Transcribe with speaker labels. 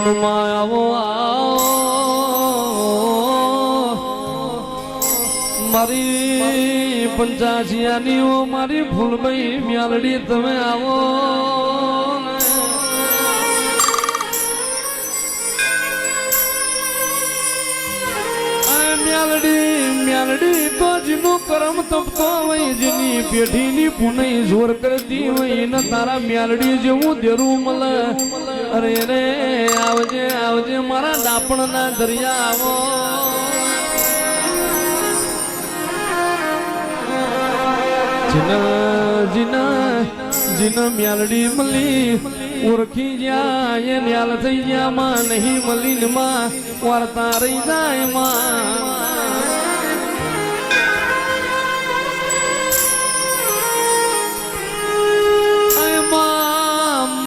Speaker 1: મનમાં આવો મારી પંચાસિયાની ઓ મારી ફૂલભાઈ મ્યાલડી તમે આવો મ્યાલડી તો જેનું કરમ તપતો હોય જેની પેઢીની પુનઈ જોર કરતી હોય એને તારા મ્યાલડી જેવું દેરું મળે અરે રે આવજે આવજે મારા ડાપણના દરિયા આવો જીના મ્યાલડી મળી ઓળખી જાય એ ન્યાલ થઈ ગયા માં નહીં મળી માં વાર્તા રહી જાય માં